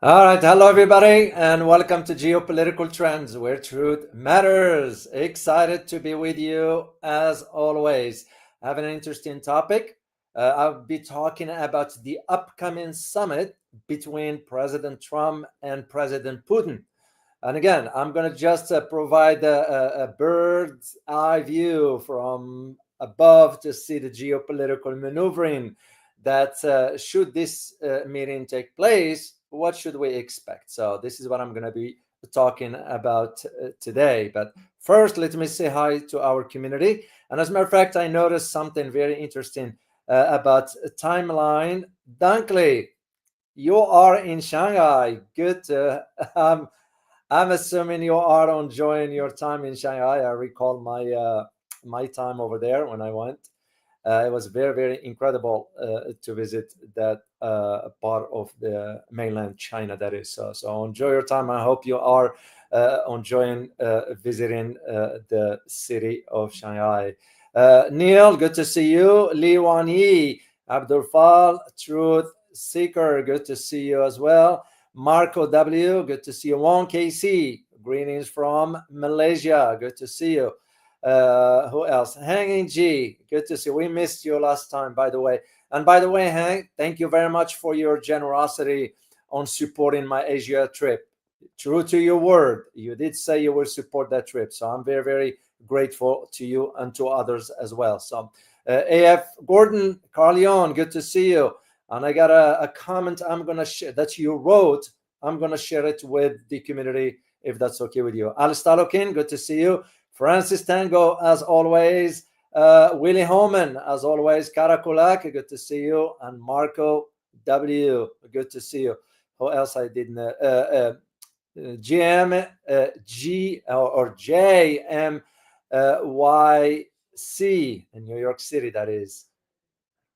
All right, hello everybody, and welcome to Geopolitical Trends, where truth matters. Excited to be with you as always. I have an interesting topic. I'll be talking about the upcoming summit between President Trump and President Putin. And again, I'm going to just provide a bird's eye view from above to see the geopolitical maneuvering that should this meeting take place, what should we expect? So this is what I'm going to be talking about today. But first, let me say hi to our community. And as a matter of fact, I noticed something very interesting about timeline. Dunkley, you are in Shanghai. Good. I'm assuming you are enjoying your time in Shanghai. I recall my time over there when I went. It was very, very incredible to visit that part of the mainland China, that is. So enjoy your time. I hope you are enjoying visiting the city of Shanghai. Neil, good to see you. Li Wan Yi, Abdul Fal, Truth Seeker, good to see you as well. Marco W, good to see you. Wong KC, greetings from Malaysia, good to see you. Who else? Hanging G, good to see you. We missed you last time, by the way. And by the way, Hang, thank you very much for your generosity on supporting my Asia trip. True to your word, you did say you will support that trip. So I'm very, very grateful to you and to others as well. So AF Gordon, Carleon, good to see you. And I got a comment I'm going to share that you wrote. I'm going to share it with the community if that's okay with you. Al Stalokin, good to see you. Francis Tango, as always. Willie Holman, as always. Karakulak, good to see you. And Marco W, good to see you. Who else I didn't? GM, G or JMYC in New York City, that is.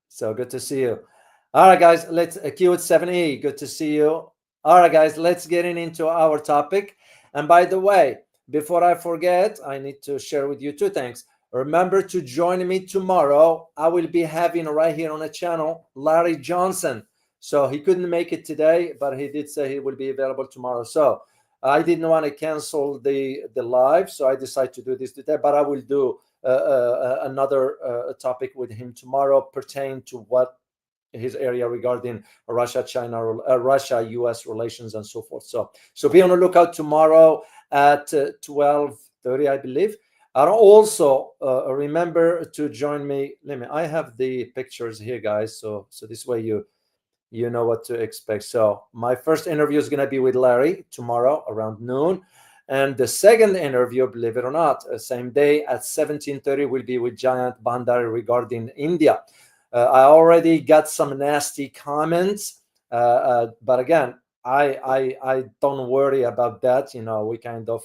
So good to see you. All right, guys, let's Q7E. Good to see you. All right, guys, let's get into our topic. And by the way, before I forget, I need to share with you two things. Remember to join me tomorrow. I will be having right here on the channel Larry Johnson. So he couldn't make it today, but he did say he will be available tomorrow. So I didn't want to cancel the live, so I decided to do this today. But I will do another topic with him tomorrow pertaining to what his area regarding Russia-China, Russia-U.S. relations and so forth. So be on the lookout tomorrow at 12:30, I believe. And also remember to join me. I have the pictures here, guys. So this way you know what to expect. So my first interview is going to be with Larry tomorrow around noon. And the second interview, believe it or not, same day at 17:30 will be with Jayant Bhandari regarding India. I already got some nasty comments, but again, I don't worry about that. You know, we kind of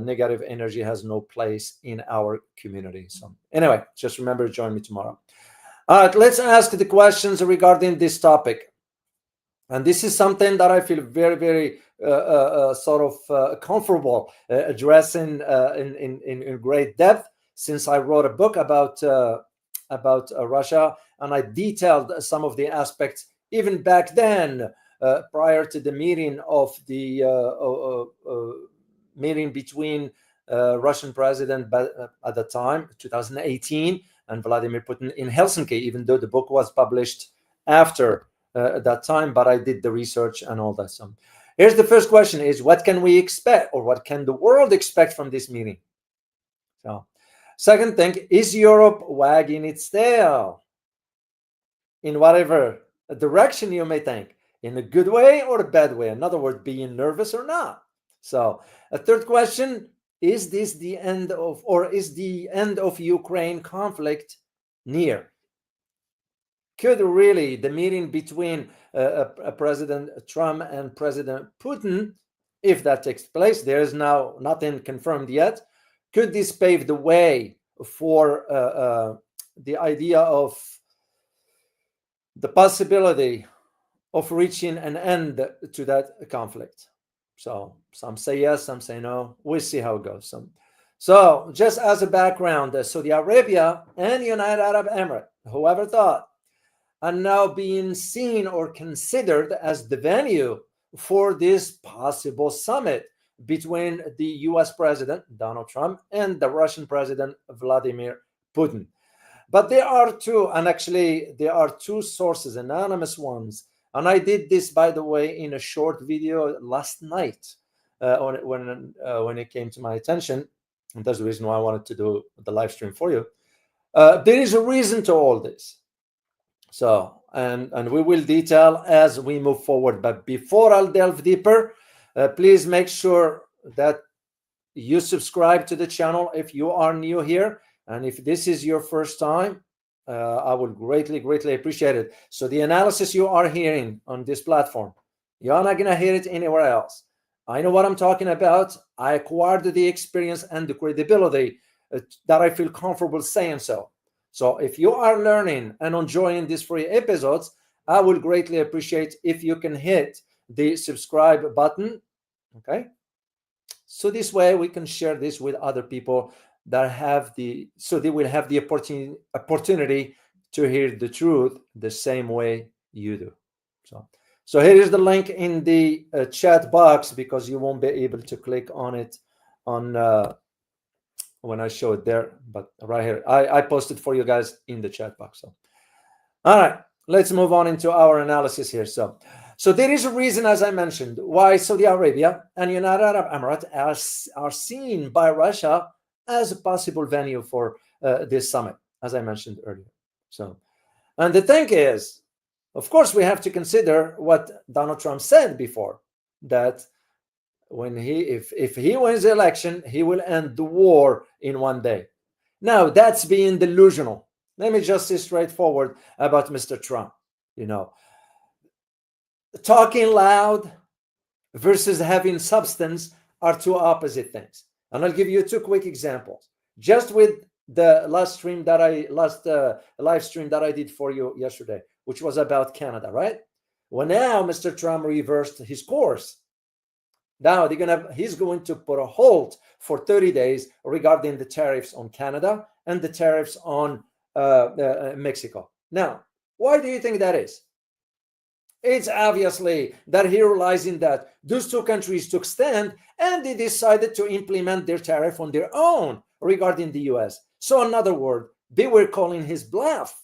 negative energy has no place in our community. So anyway, just remember to join me tomorrow. All right, let's ask the questions regarding this topic. And this is something that I feel very, very comfortable addressing in great depth, since I wrote a book about Russia, and I detailed some of the aspects even back then, prior to the meeting of the meeting between Russian president at the time, 2018, and Vladimir Putin in Helsinki, even though the book was published after that time, but I did the research and all that. So here's the first question is, what can we expect, or what can the world expect from this meeting? So second thing, is Europe wagging its tail? In whatever direction you may think, in a good way or a bad way. In other words, being nervous or not. So a third question, is this the end of, or is the end of Ukraine conflict near? Could really the meeting between President Trump and President Putin, if that takes place, there is now nothing confirmed yet, could this pave the way for the idea of the possibility of reaching an end to that conflict? So some say yes, some say no. We'll see how it goes. So just as a background, Saudi Arabia and United Arab Emirates, whoever thought, are now being seen or considered as the venue for this possible summit between the US President, Donald Trump, and the Russian President, Vladimir Putin. But there are two, and actually there are two sources, anonymous ones. And I did this, by the way, in a short video last night when it came to my attention. And that's the reason why I wanted to do the live stream for you. There is a reason to all this. So, and we will detail as we move forward. But before I'll delve deeper, please make sure that you subscribe to the channel if you are new here. And if this is your first time, I would greatly, greatly appreciate it. So the analysis you are hearing on this platform, you're not going to hear it anywhere else. I know what I'm talking about. I acquired the experience and the credibility that I feel comfortable saying so. So if you are learning and enjoying these free episodes, I would greatly appreciate if you can hit the subscribe button. Okay. So this way we can share this with other people that have so they will have the opportunity to hear the truth the same way you do. So here is the link in the chat box, because you won't be able to click on it on when I show it there, but right here I posted for you guys in the chat box. So all right, let's move on into our analysis here. So there is a reason, as I mentioned, why Saudi Arabia and United Arab Emirates are seen by Russia as a possible venue for this summit, as I mentioned earlier. So, and the thing is, of course, we have to consider what Donald Trump said before, that when if he wins the election, he will end the war in one day. Now, that's being delusional. Let me just say straightforward about Mr. Trump. Talking loud versus having substance are two opposite things. And I'll give you two quick examples. Just with the live stream that I did for you yesterday, which was about Canada, right? Well, now Mr. Trump reversed his course. Now he's going to put a halt for 30 days regarding the tariffs on Canada and the tariffs on Mexico. Now, why do you think that is? It's obviously that he realizing that those two countries took stand and they decided to implement their tariff on their own regarding the US. So in other words, they were calling his bluff.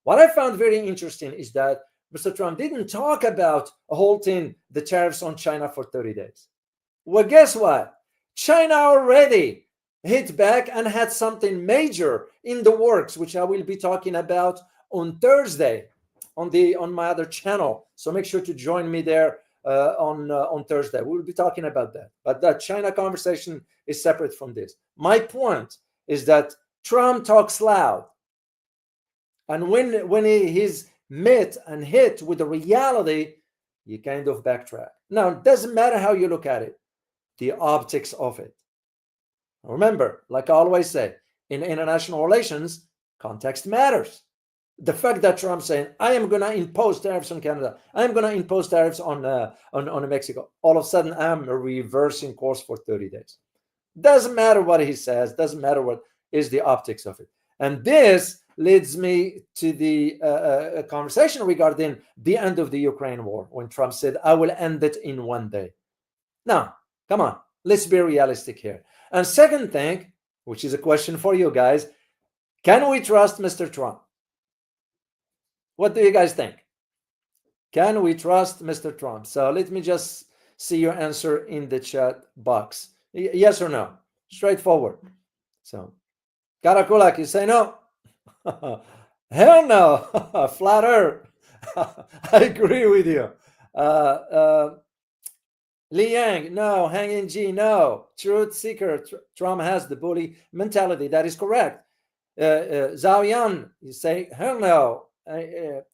What I found very interesting is that Mr. Trump didn't talk about halting the tariffs on China for 30 days. Well, guess what? China already hit back and had something major in the works, which I will be talking about on Thursday on my other channel. So make sure to join me there on Thursday. We'll be talking about that. But that China conversation is separate from this. My point is that Trump talks loud. And when he's met and hit with the reality, you kind of backtrack. Now, it doesn't matter how you look at it, the optics of it. Remember, like I always say, in international relations, context matters. The fact that Trump's saying, I am going to impose tariffs on Canada, I am going to impose tariffs on Mexico, all of a sudden I'm reversing course for 30 days. Doesn't matter what he says, doesn't matter what is the optics of it. And this leads me to the conversation regarding the end of the Ukraine war, when Trump said, I will end it in one day. Now, come on, let's be realistic here. And second thing, which is a question for you guys, can we trust Mr. Trump? What do you guys think? Can we trust Mr. Trump? So let me just see your answer in the chat box. Yes or no? Straightforward. So, Karakulak, you say no? Hell no. Flat Earth. I agree with you. Li Yang, no. Hanging G, no. Truth Seeker, Trump has the bully mentality. That is correct. Zhao Yan, you say, hell no.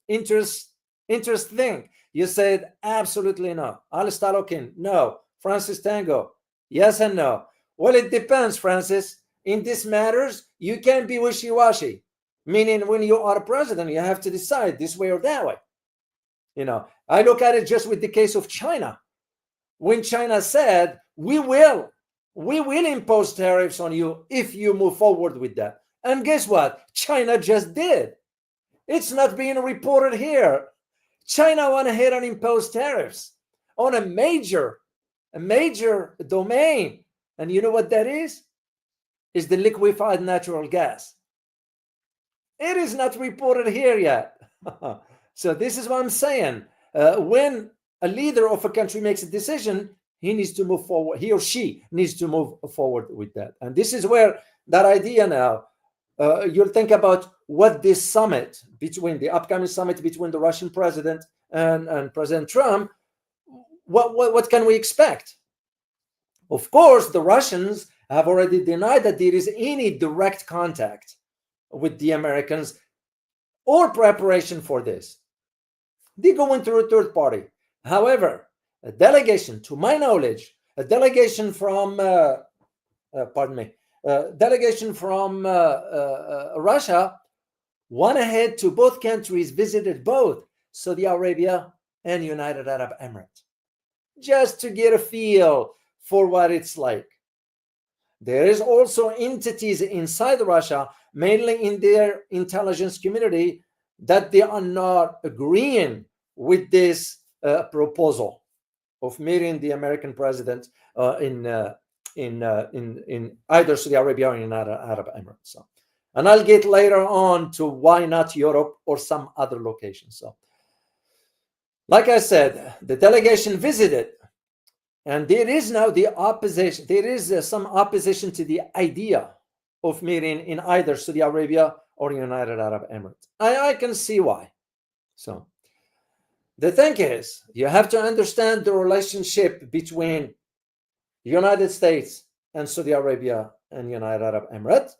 Interesting. You said absolutely no. Alice Talokin, no. Francis Tango, yes and no. Well, it depends, Francis. In these matters, you can't be wishy-washy. Meaning, when you are a president, you have to decide this way or that way. I look at it just with the case of China. When China said, we will impose tariffs on you if you move forward with that. And guess what? China just did. It's not being reported here. China went ahead and imposed tariffs on a major domain. And you know what that is? Is the liquefied natural gas. It is not reported here yet. So this is what I'm saying. When a leader of a country makes a decision, he needs to move forward. He or she needs to move forward with that. And this is where that idea now, you'll think about what this summit between the upcoming summit between the Russian president and President Trump, what can we expect? Of course, the Russians have already denied that there is any direct contact with the Americans or preparation for this. They go in through a third party. However, a delegation, to my knowledge, a delegation from, Russia went ahead to both countries, visited both Saudi Arabia and United Arab Emirates, just to get a feel for what it's like. There is also entities inside Russia, mainly in their intelligence community, that they are not agreeing with this proposal of meeting the American president in either Saudi Arabia or United Arab Emirates. So, and I'll get later on to why not Europe or some other location. So, like I said, the delegation visited, and there is now the opposition. There is some opposition to the idea of meeting in either Saudi Arabia or United Arab Emirates. I can see why. So the thing is, you have to understand the relationship between the United States and Saudi Arabia and United Arab Emirates,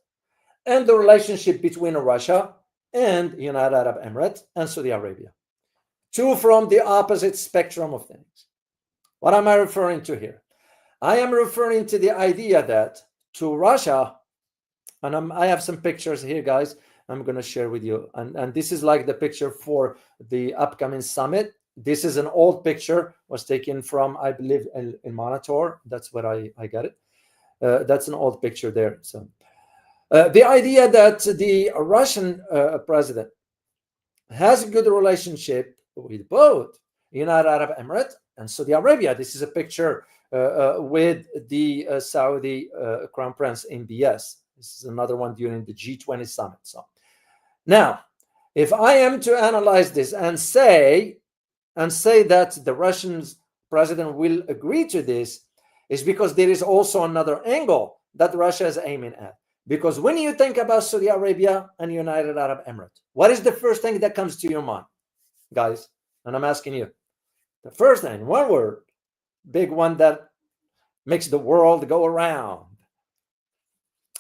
and the relationship between Russia and United Arab Emirates and Saudi Arabia. Two from the opposite spectrum of things. What am I referring to here? I am referring to the idea that to Russia, and I have some pictures here, guys, I'm going to share with you. And this is like the picture for the upcoming summit. This is an old picture, was taken from, I believe, in Monitor. That's where I got it. That's an old picture there. So the idea that the Russian president has a good relationship with both United Arab Emirates and Saudi Arabia. This is a picture with the Saudi Crown Prince MBS. This is another one during the G20 summit. So now, if I am to analyze this and say that the Russian president will agree to this, is because there is also another angle that Russia is aiming at. Because when you think about Saudi Arabia and United Arab Emirates, what is the first thing that comes to your mind, guys? And I'm asking you. The first thing, one word, big one that makes the world go around.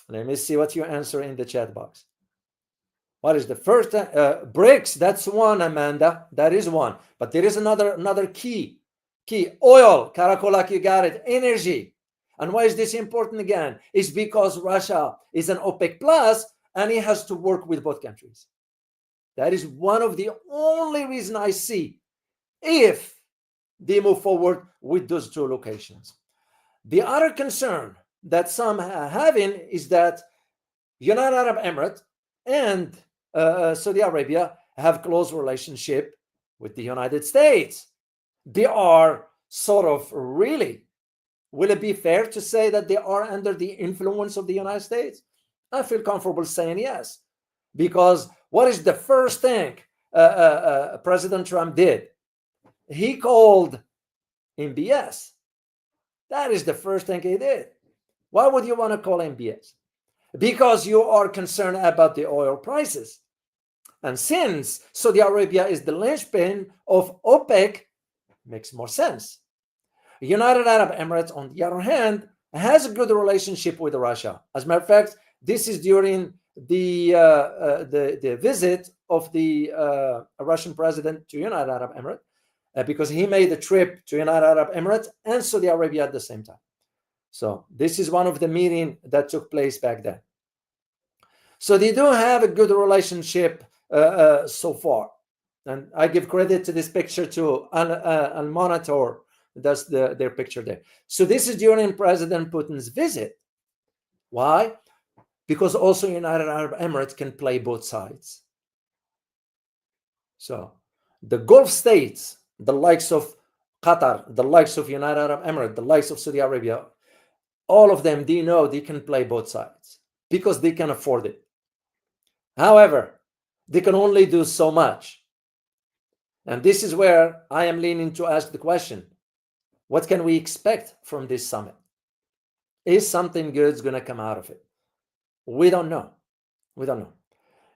Let me see what you answer in the chat box. What is the first thing? BRICS, that's one, Amanda. That is one. But there is another key. Oil, Karakolak, you got it. Energy. And why is this important again? It's because Russia is an OPEC plus and it has to work with both countries. That is one of the only reasons I see if they move forward with those two locations. The other concern that some are having is that United Arab Emirates and Saudi Arabia have close relationship with the United States. They are sort of really, will it be fair to say that they are under the influence of the United States? I feel comfortable saying yes. Because what is the first thing President Trump did? He called MBS. That is the first thing he did. Why would you want to call MBS? Because you are concerned about the oil prices. And since Saudi Arabia is the linchpin of OPEC, makes more sense. United Arab Emirates, on the other hand, has a good relationship with Russia. As a matter of fact, this is during the visit of the Russian president to United Arab Emirates, because he made the trip to United Arab Emirates and Saudi Arabia at the same time. So this is one of the meetings that took place back then. So they do have a good relationship so far. And I give credit to this picture to Al Monitor. That's their picture there. So this is during President Putin's visit. Why? Because also United Arab Emirates can play both sides. So the Gulf states, the likes of Qatar, the likes of United Arab Emirates, the likes of Saudi Arabia, all of them, they know they can play both sides because they can afford it. However, they can only do so much. And this is where I am leaning to ask the question, what can we expect from this summit? Is something good going to come out of it? We don't know. We don't know.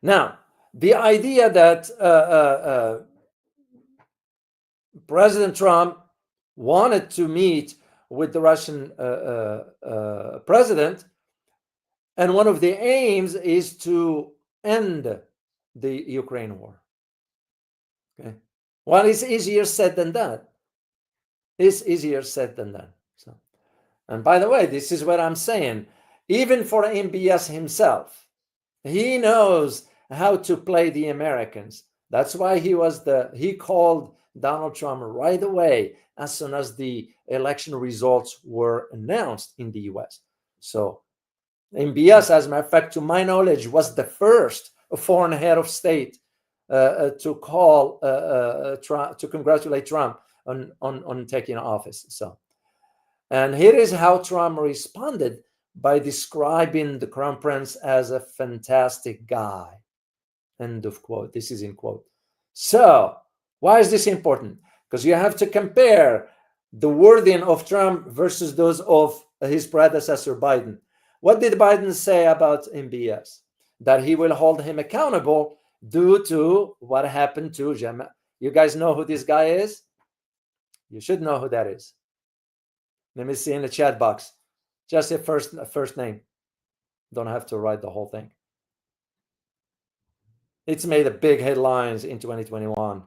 Now, the idea that President Trump wanted to meet with the Russian president, and one of the aims is to end the Ukraine war. Okay. Well, it's easier said than done. It's easier said than done. So, and by the way, this is what I'm saying. Even for MBS himself, he knows how to play the Americans. That's why he called Donald Trump right away as soon as the election results were announced in the US. So MBS, as a matter of fact, to my knowledge, was the first foreign head of state to call Trump, to congratulate Trump on taking office. So, and here is how Trump responded by describing the Crown Prince as a fantastic guy. End of quote. This is in quote. So, why is this important? Because you have to compare the wording of Trump versus those of his predecessor, Biden. What did Biden say about MBS? That he will hold him accountable due to what happened to Jamal. You guys know who this guy is? You should know who that is. Let me see in the chat box. Just a first name. Don't have to write the whole thing. It's made a big headlines in 2021.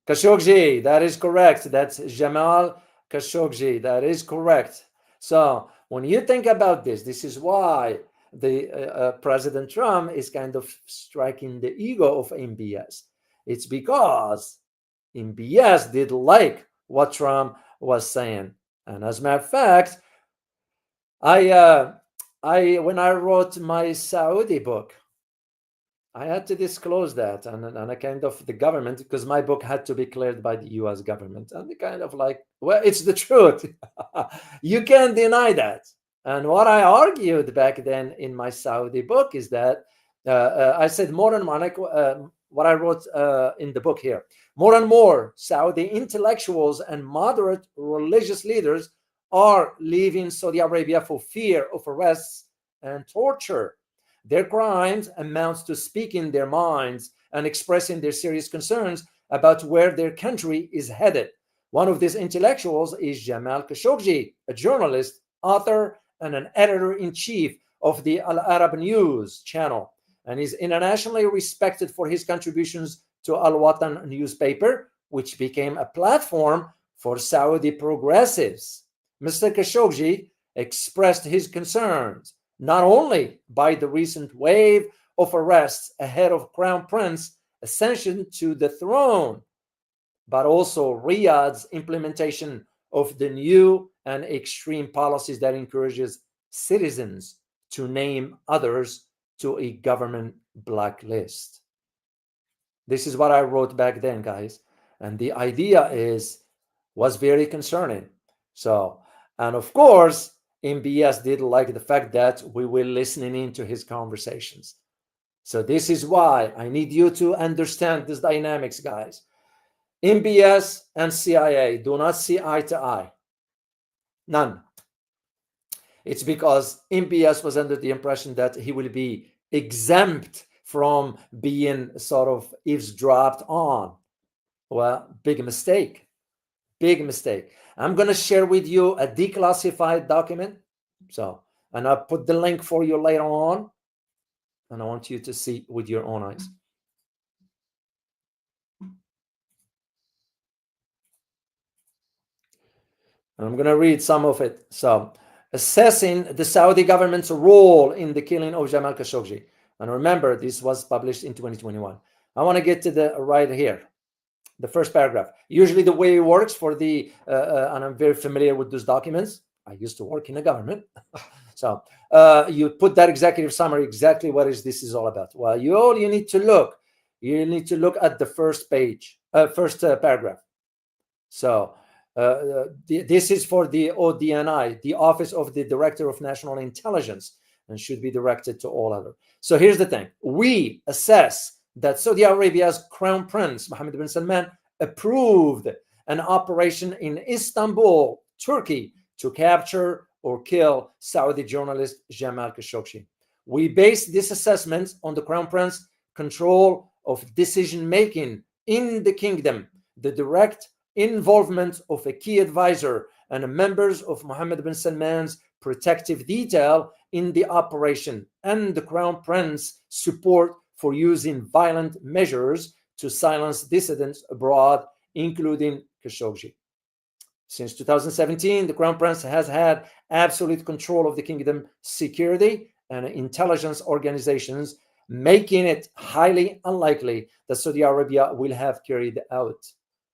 Khashoggi, that is correct. That's Jamal Khashoggi. That is correct. So when you think about this, this is why the President Trump is kind of striking the ego of MBS. It's because MBS did like what Trump was saying. And as a matter of fact, when I wrote my Saudi book, I had to disclose that and I kind of the government, because my book had to be cleared by the US government, and they kind of like, well, it's the truth. You can't deny that. And what I argued back then in my Saudi book is that I said more and more, like what I wrote in the book here, more and more Saudi intellectuals and moderate religious leaders are leaving Saudi Arabia for fear of arrests and torture. Their crimes amounts to speaking their minds and expressing their serious concerns about where their country is headed. One of these intellectuals is Jamal Khashoggi, a journalist, author, and an editor-in-chief of the Al Arab News channel, and is internationally respected for his contributions to Al Watan newspaper, which became a platform for Saudi progressives. Mr. Khashoggi expressed his concerns not only by the recent wave of arrests ahead of Crown Prince ascension to the throne, but also Riyadh's implementation of the new and extreme policies that encourages citizens to name others to a government blacklist. This is what I wrote back then, guys. And the idea was very concerning. So, and of course, MBS did like the fact that we were listening into his conversations. So this is why I need you to understand these dynamics, guys. MBS and CIA do not see eye to eye. None. It's because MBS was under the impression that he will be exempt from being sort of eavesdropped on. Well, big mistake. Big mistake. I'm going to share with you a declassified document. So, and I'll put the link for you later on. And I want you to see with your own eyes. And I'm going to read some of it. So, assessing the Saudi government's role in the killing of Jamal Khashoggi. And remember, this was published in 2021. I want to get to the right here. The first paragraph. Usually the way it works for the, and I'm very familiar with those documents. I used to work in the government. So you put that executive summary, exactly what this is all about. Well, you need to look at the first page, first paragraph. So this is for the ODNI, the Office of the Director of National Intelligence, and should be directed to all other. So here's the thing. We assess that Saudi Arabia's Crown Prince, Mohammed bin Salman, approved an operation in Istanbul, Turkey, to capture or kill Saudi journalist Jamal Khashoggi. We base this assessment on the Crown Prince's control of decision-making in the kingdom, the direct involvement of a key advisor and members of Mohammed bin Salman's protective detail in the operation, and the Crown Prince's support for using violent measures to silence dissidents abroad, including Khashoggi. Since 2017, the Crown Prince has had absolute control of the kingdom security and intelligence organizations, making it highly unlikely that Saudi Arabia will have carried out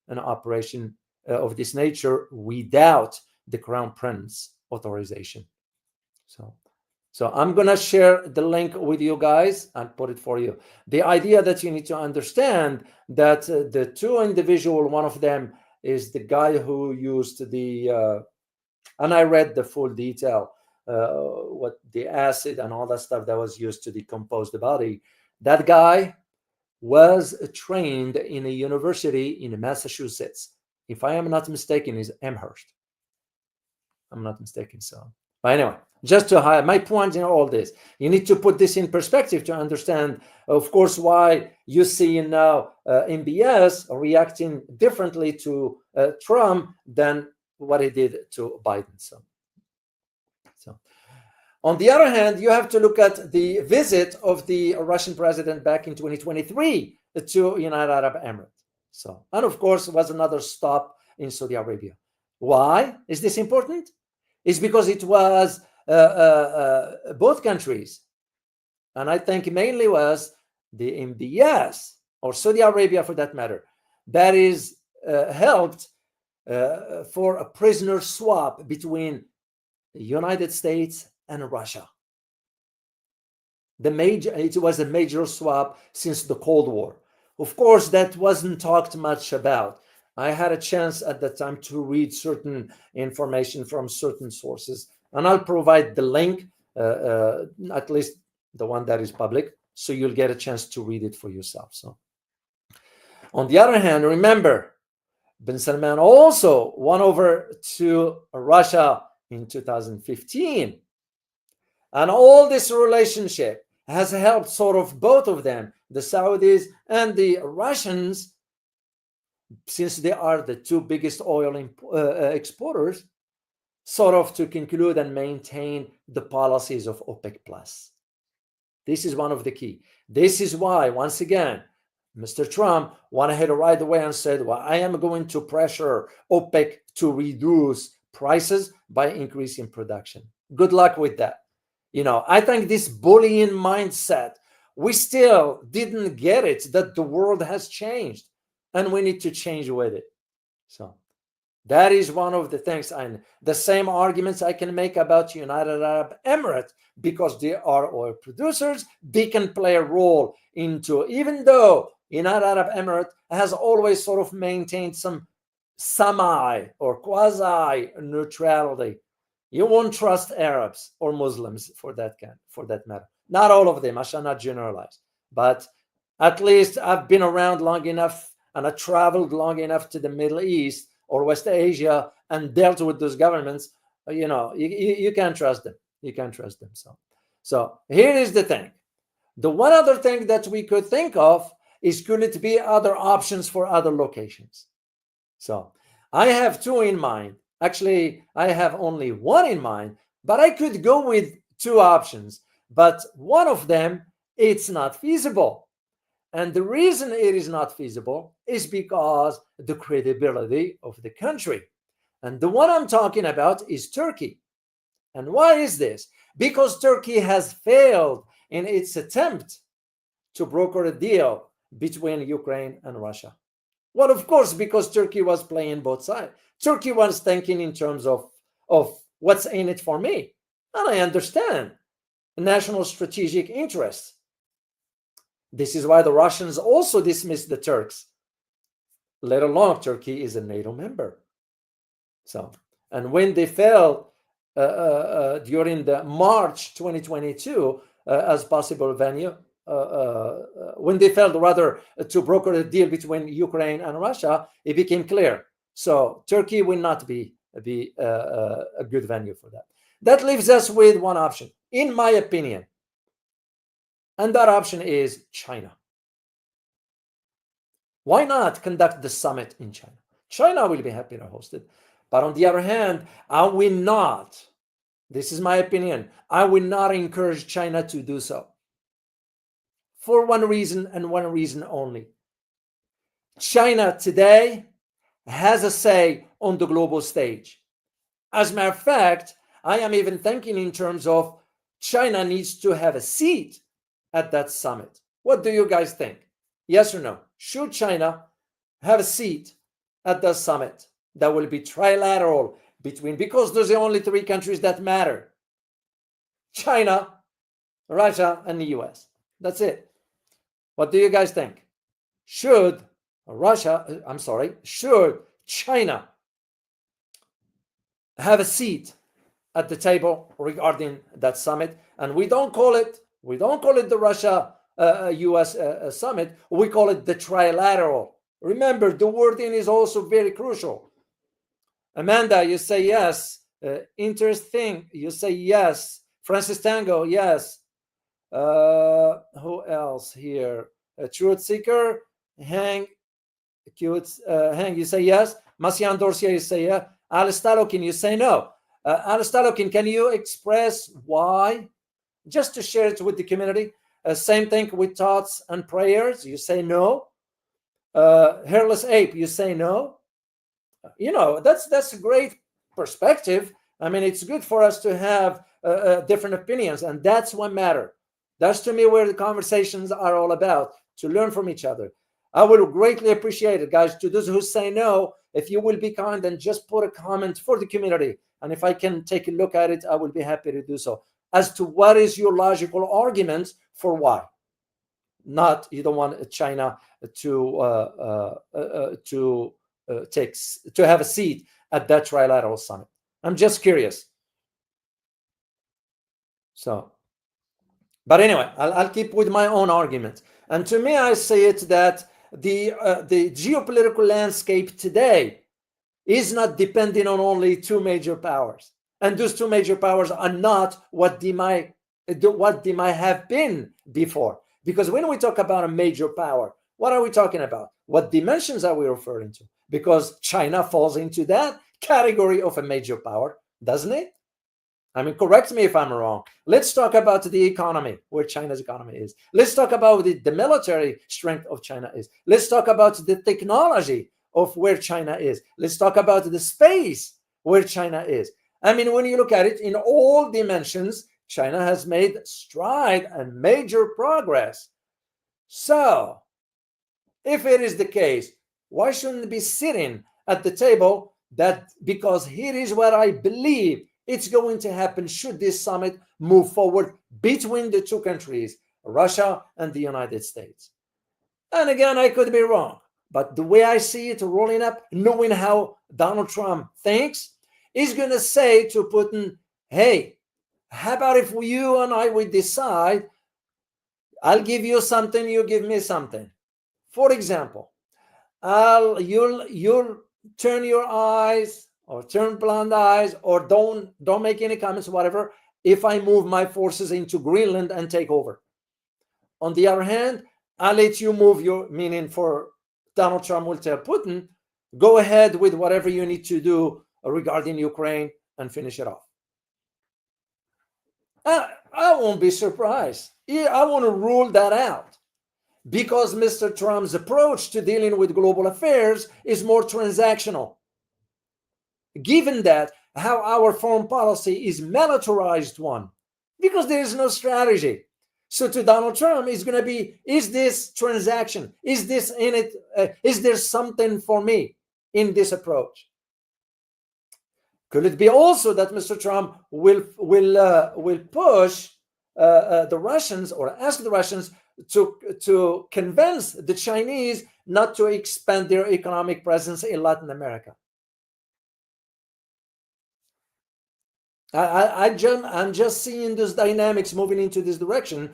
an operation of this nature without the Crown Prince authorization. So I'm going to share the link with you guys and put it for you. The idea that you need to understand that the two individual, one of them is the guy who used the, and I read the full detail, what the acid and all that stuff that was used to decompose the body. That guy was trained in a university in Massachusetts. If I am not mistaken, is Amherst. I'm not mistaken. So, but anyway, just to highlight my point in all this, you need to put this in perspective to understand, of course, why you see now MBS reacting differently to Trump than what he did to Biden. So, on the other hand, you have to look at the visit of the Russian president back in 2023 to United Arab Emirates. So, and of course, was another stop in Saudi Arabia. Why is this important? It's because it was both countries, and I think mainly was the MBS, or Saudi Arabia for that matter, that is helped for a prisoner swap between the United States and Russia. It was a major swap since the Cold War. Of course, that wasn't talked much about. I had a chance at that time to read certain information from certain sources, and I'll provide the link, at least the one that is public, so you'll get a chance to read it for yourself. So, on the other hand, remember, bin Salman also won over to Russia in 2015. And all this relationship has helped sort of both of them, the Saudis and the Russians, since they are the two biggest oil exporters, sort of to conclude and maintain the policies of OPEC+. This is one of the key. This is why, once again, Mr. Trump went ahead right away and said, well, I am going to pressure OPEC to reduce prices by increasing production. Good luck with that. I think this bullying mindset, we still didn't get it, that the world has changed and we need to change with it. So that is one of the things. And the same arguments I can make about United Arab Emirates, because they are oil producers, they can play a role into, even though United Arab Emirates has always sort of maintained some semi or quasi neutrality. You won't trust Arabs or Muslims for that matter. Not all of them. I shall not generalize, but at least I've been around long enough and I traveled long enough to the Middle East or West Asia and dealt with those governments. You can't trust them. You can't trust them. So here is the thing. The one other thing that we could think of is, could it be other options for other locations? So I have two in mind. Actually, I have only one in mind, but I could go with two options. But one of them, it's not feasible. And the reason it is not feasible is because the credibility of the country. And the one I'm talking about is Turkey. And why is this? Because Turkey has failed in its attempt to broker a deal between Ukraine and Russia. Well, of course, because Turkey was playing both sides. Turkey was thinking in terms of what's in it for me. And I understand national strategic interests. This is why the Russians also dismissed the Turks, let alone Turkey is a NATO member. So, and when they fell during the March 2022 as possible venue, when they failed rather to broker a deal between Ukraine and Russia, it became clear. So Turkey will not be a good venue for that. That leaves us with one option, in my opinion, and that option is China. Why not conduct the summit in China? China will be happy to host it. But on the other hand, I will not, this is my opinion, I will not encourage China to do so. For one reason and one reason only. China today has a say on the global stage. As a matter of fact, I am even thinking in terms of China needs to have a seat at that summit. What do you guys think? Yes or no? Should China have a seat at the summit that will be trilateral between, because those are the only three countries that matter: China, Russia, and the US. That's it. What do you guys think? Should China have a seat at the table regarding that summit? And we don't call it the Russia US summit, we call it the trilateral. Remember, the wording is also very crucial. Amanda, you say yes. Interesting, you say yes. Francis Tango, yes. Who else here? Truth Seeker, Hang, you say yes. Masian Dorsia, you say yes. Alistalokin, you say no. Alistalokin, can you express why? Just to share it with the community. Same thing with thoughts and prayers, you say no. Hairless Ape, you say no. You know, that's a great perspective. I mean, it's good for us to have different opinions, and that's what matters. That's to me where the conversations are all about, to learn from each other. I would greatly appreciate it, guys. To those who say no, if you will be kind and just put a comment for the community, and if I can take a look at it, I will be happy to do so. As to what is your logical argument for why not you don't want China to have a seat at that trilateral summit. I'm just curious. So, but anyway, I'll keep with my own argument. And to me, I say it that the geopolitical landscape today is not depending on only two major powers, and those two major powers are not what they might have been before. Because when we talk about a major power, what are we talking about? What dimensions are we referring to? Because China falls into that category of a major power, doesn't it? I mean, correct me if I'm wrong. Let's talk about the economy, where China's economy is. Let's talk about the military strength of China is. Let's talk about the technology of where China is. Let's talk about the space where China is. I mean, when you look at it in all dimensions, China has made stride and major progress. So, if it is the case, why shouldn't it be sitting at the table? That because here is what I believe it's going to happen should this summit move forward between the two countries, Russia and the United States. And again, I could be wrong, but the way I see it rolling up, knowing how Donald Trump thinks, is going to say to Putin, hey, how about if you and I would decide, I'll give you something, you give me something. For example, you'll turn your eyes or turn blind eyes or don't make any comments, whatever, if I move my forces into Greenland and take over. On the other hand, I'll let you move your, meaning for Donald Trump will tell Putin, go ahead with whatever you need to do regarding Ukraine and finish it off. I won't be surprised. I want to rule that out because Mr. Trump's approach to dealing with global affairs is more transactional. Given that how our foreign policy is militarized one, because there is no strategy. So to Donald Trump, it's going to be, is this transaction? Is this in it? Is there something for me in this approach? Could it be also that Mr. Trump will push the Russians, or ask the Russians to convince the Chinese not to expand their economic presence in Latin America? I'm just seeing those dynamics moving into this direction.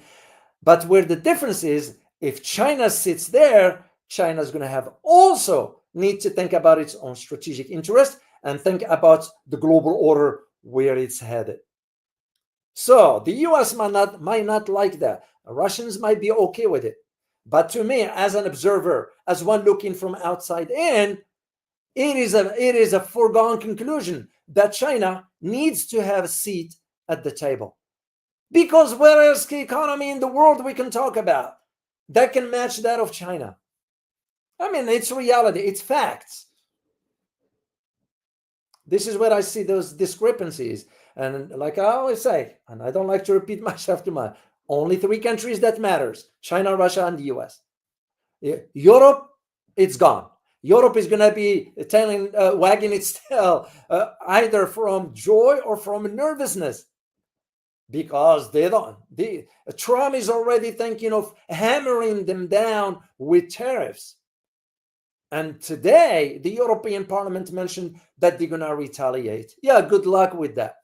But where the difference is, if China sits there, China's going to have also need to think about its own strategic interest and think about the global order where it's headed. So the US might not like that. Russians might be okay with it. But to me, as an observer, as one looking from outside in, it is a foregone conclusion that China needs to have a seat at the table. Because where is the economy in the world we can talk about that can match that of China? I mean, it's reality, it's facts. This is where I see those discrepancies. And like I always say, and I don't like to repeat myself too much, only three countries that matters: China, Russia, and the US. Europe, it's gone. Europe is going to be wagging its tail either from joy or from nervousness, because Trump is already thinking of hammering them down with tariffs. And today, the European Parliament mentioned that they're going to retaliate. Yeah, good luck with that.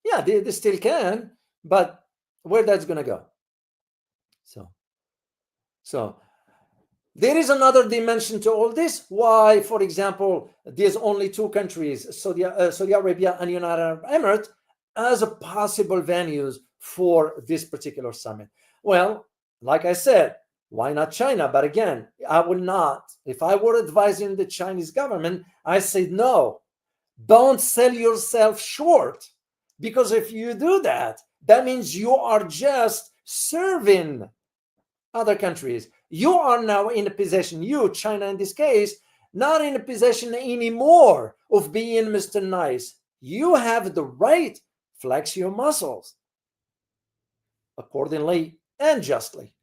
Yeah, they still can, but where that's going to go? So there is another dimension to all this. Why, for example, there's only two countries, Saudi Arabia and United Arab Emirates, as a possible venues for this particular summit. Well, like I said, why not China? But again, I would not. If I were advising the Chinese government, I said, no, don't sell yourself short. Because if you do that, that means you are just serving other countries. You are now in a position, you, China in this case, not in a position anymore of being Mr. Nice. You have the right, flex your muscles accordingly and justly.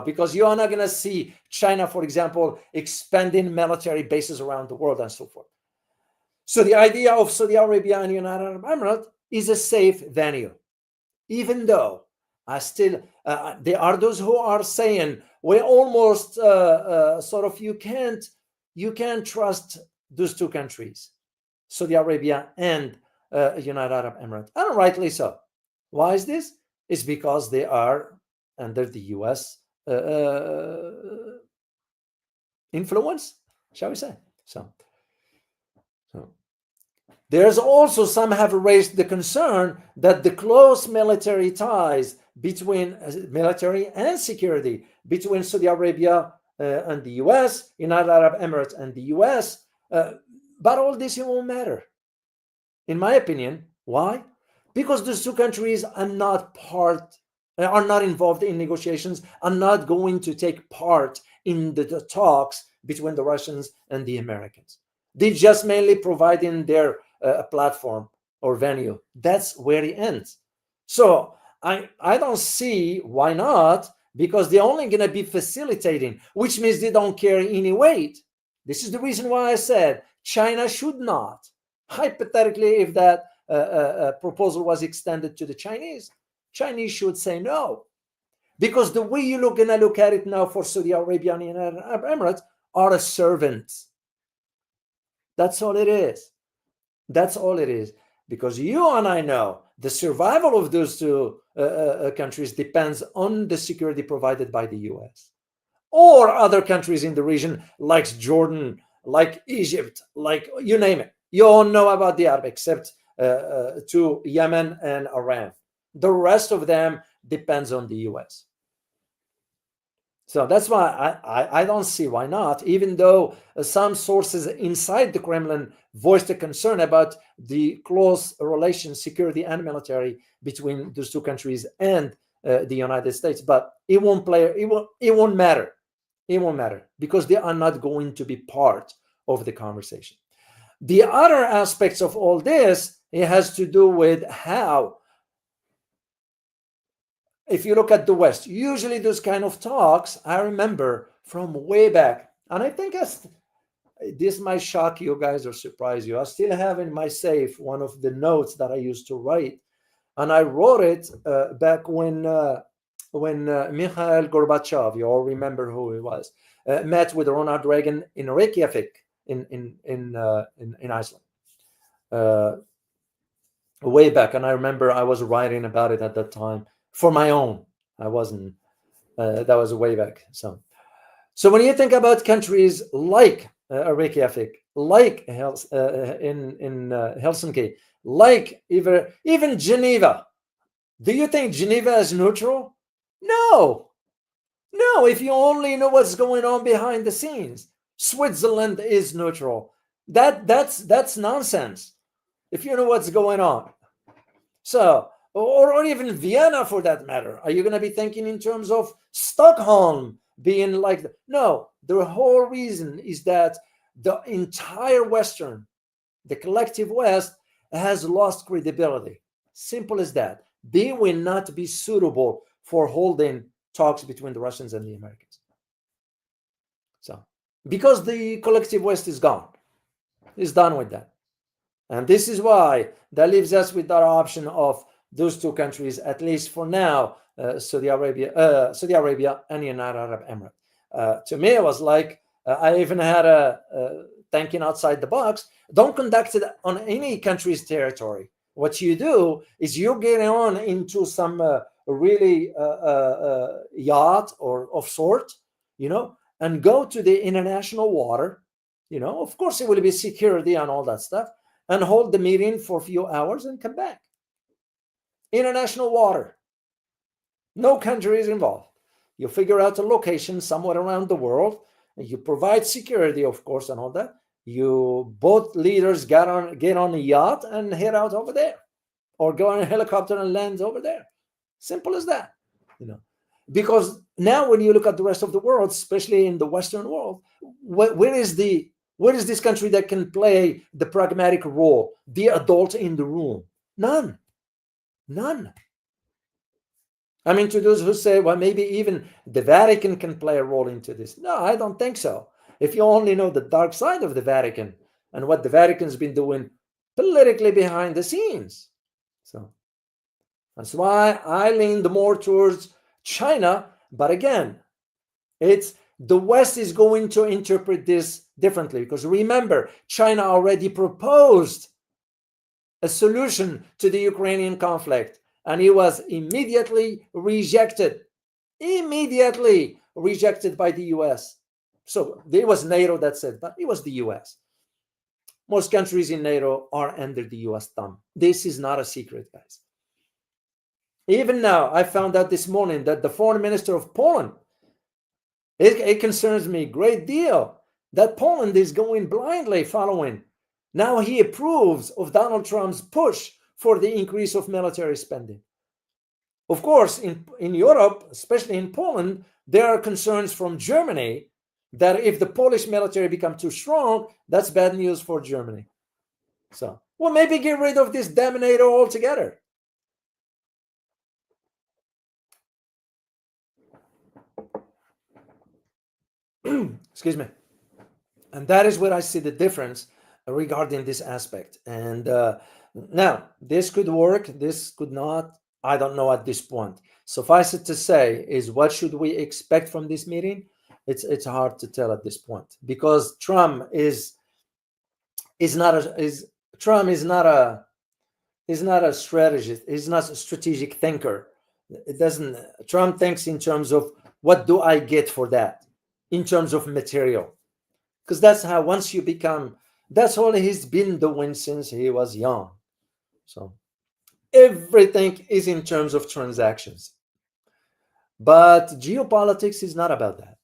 Because you are not going to see China, for example, expanding military bases around the world and so forth. So the idea of Saudi Arabia and United Arab Emirates is a safe venue, even though there are those who are saying we're almost sort of you can't trust those two countries, Saudi Arabia and United Arab Emirates, and rightly so. Why is this? It's because they are under the US influence, shall we say. So there's also some have raised the concern that the close military ties between military and security between Saudi Arabia and the US, United Arab Emirates and the US, but all this it won't matter, in my opinion. Why? Because these two countries are not involved in negotiations, are not going to take part in the talks between the Russians and the Americans. They just mainly providing their platform or venue. That's where it ends. So I don't see why not, because they're only going to be facilitating, which means they don't carry any weight. This is the reason why I said China should not. Hypothetically, if that proposal was extended to the Chinese should say no. Because the way you're going to look at it now for Saudi Arabia and the United Arab Emirates are a servant. That's all it is. That's all it is. Because you and I know the survival of those two countries depends on the security provided by the US or other countries in the region, like Jordan, like Egypt, like you name it. You all know about the Arab, except to Yemen and Iran. The rest of them depends on the US. So that's why I don't see why not, even though some sources inside the Kremlin voiced a concern about the close relations, security and military, between those two countries and the United States. But it won't matter. It won't matter because they are not going to be part of the conversation. The other aspects of all this, it has to do with how, if you look at the West, usually those kind of talks, I remember from way back, and I think this might shock you guys or surprise you. I still have in my safe one of the notes that I used to write, and I wrote it back when Mikhail Gorbachev, you all remember who he was, met with Ronald Reagan in Reykjavik in Iceland. Way back, and I remember I was writing about it at that time for my own. I wasn't. That was way back. So when you think about countries like Reykjavik, like in Helsinki, like even Geneva, do you think Geneva is neutral? No. If you only know what's going on behind the scenes, Switzerland is neutral. That's nonsense. If you know what's going on, so or even Vienna for that matter, are you going to be thinking in terms of Stockholm being like no? The whole reason is that the entire Western, the collective West, has lost credibility. Simple as that. They will not be suitable for holding talks between the Russians and the Americans. So, because the collective West is gone, is done with that. And this is why that leaves us with that option of those two countries, at least for now, Saudi Arabia and the United Arab Emirates. To me, it was like, I even had a thinking outside the box. Don't conduct it on any country's territory. What you do is you get on into some really yacht or of sort, and go to the international water. Of course, it will be security and all that stuff, and hold the meeting for a few hours and come back. International water. No country is involved. You figure out a location somewhere around the world, and you provide security, of course, and all that. You both leaders get on a yacht and head out over there, or go on a helicopter and land over there. Simple as that, Because now, when you look at the rest of the world, especially in the Western world, where is this country that can play the pragmatic role, the adult in the room? None. I mean, to those who say, well, maybe even the Vatican can play a role into this. No, I don't think so. If you only know the dark side of the Vatican and what the Vatican's been doing politically behind the scenes. So that's why I leaned more towards China. But again, the West is going to interpret this differently, because remember, China already proposed a solution to the Ukrainian conflict, and it was immediately rejected by the US. So it was NATO that said, but it was the US. Most countries in NATO are under the US thumb. This is not a secret, guys. Even now, I found out this morning that the foreign minister of Poland, it concerns me a great deal that Poland is going blindly following. Now he approves of Donald Trump's push for the increase of military spending. Of course, in Europe, especially in Poland, there are concerns from Germany that if the Polish military become too strong, that's bad news for Germany. So, well, maybe get rid of this damn NATO altogether. Excuse me. And that is where I see the difference regarding this aspect. And now, this could work, this could not. I don't know at this point. Suffice it to say is, what should we expect from this meeting? It's hard to tell at this point, because Trump is not a strategist. He's not a strategic thinker. Trump thinks in terms of, what do I get for that, in terms of material, because that's how, once you become, that's all he's been doing since he was young. So everything is in terms of transactions. But geopolitics is not about that.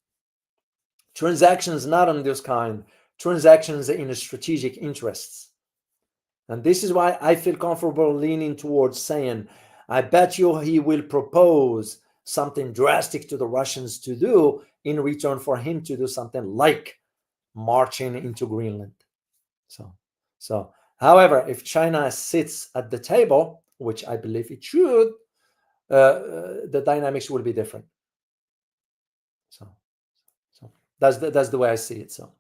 Transactions not on this kind. Transactions in strategic interests. And this is why I feel comfortable leaning towards saying, I bet you he will propose something drastic to the Russians to do in return for him to do something like marching into Greenland. So, however, if China sits at the table, which I believe it should, the dynamics will be different. So that's the way I see it. So,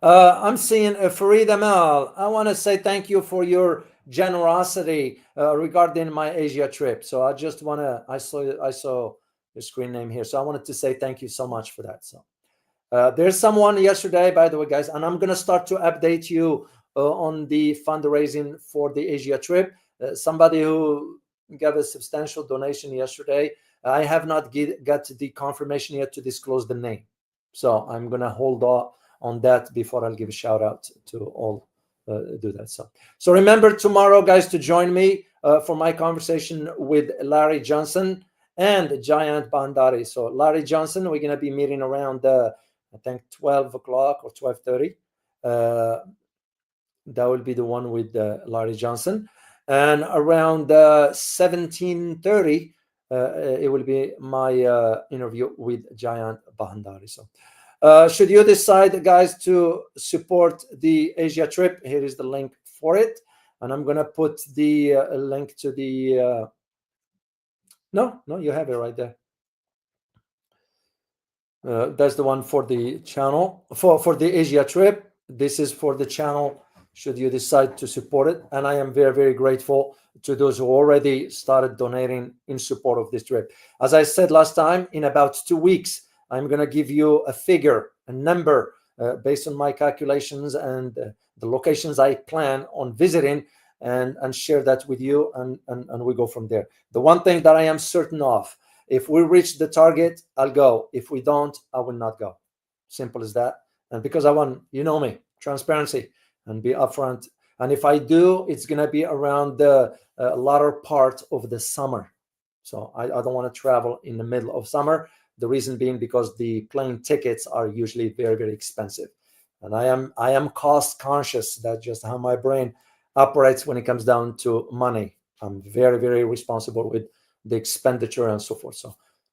I'm seeing Farid Amal. I want to say thank you for your generosity regarding my Asia trip. So I just want to, I saw your screen name here. So I wanted to say thank you so much for that. So there's someone yesterday, by the way, guys, and I'm going to start to update you on the fundraising for the Asia trip. Somebody who gave a substantial donation yesterday. I have not got the confirmation yet to disclose the name. So I'm going to hold on that before I'll give a shout out to all do that. So remember tomorrow, guys, to join me for my conversation with Larry Johnson and Giant Bandari. So Larry Johnson, we're going to be meeting around I think 12 o'clock or 12:30. That will be the one with Larry Johnson. And around 17:30, it will be my interview with Giant Bandari. So should you decide, guys, to support the Asia trip, here is the link for it. And I'm going to put the link to the... No, you have it right there. That's the one for the channel, for the Asia trip. This is for the channel, should you decide to support it. And I am very, very grateful to those who already started donating in support of this trip. As I said last time, in about 2 weeks, I'm going to give you a figure, a number, based on my calculations and the locations I plan on visiting, and share that with you, and we go from there. The one thing that I am certain of, if we reach the target, I'll go. If we don't, I will not go. Simple as that. And because I want, you know me, transparency and be upfront. And if I do, it's going to be around the latter part of the summer. So I don't want to travel in the middle of summer. The reason being because the plane tickets are usually very, very expensive. And I am cost conscious. That's just how my brain operates when it comes down to money. I'm very, very responsible with the expenditure and so forth.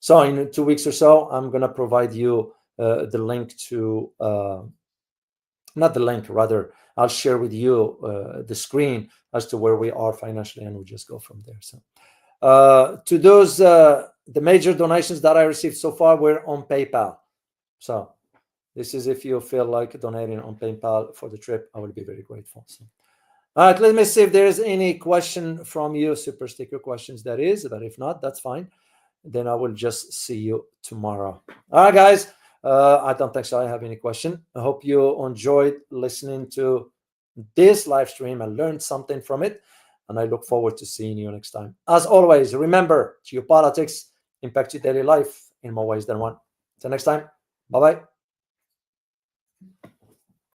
So in 2 weeks or so, I'm going to provide you the link to, not the link, rather, I'll share with you the screen as to where we are financially, and we just go from there. So to those, the major donations that I received so far were on PayPal. So this is if you feel like donating on PayPal for the trip, I will be very grateful. So, all right, let me see if there is any question from you, super sticker questions, that is, but if not, that's fine. Then I will just see you tomorrow. All right, guys, I don't think so I have any question. I hope you enjoyed listening to this live stream and learned something from it, and I look forward to seeing you next time. As always, remember, geopolitics impact your daily life in more ways than one. Till next time, bye-bye.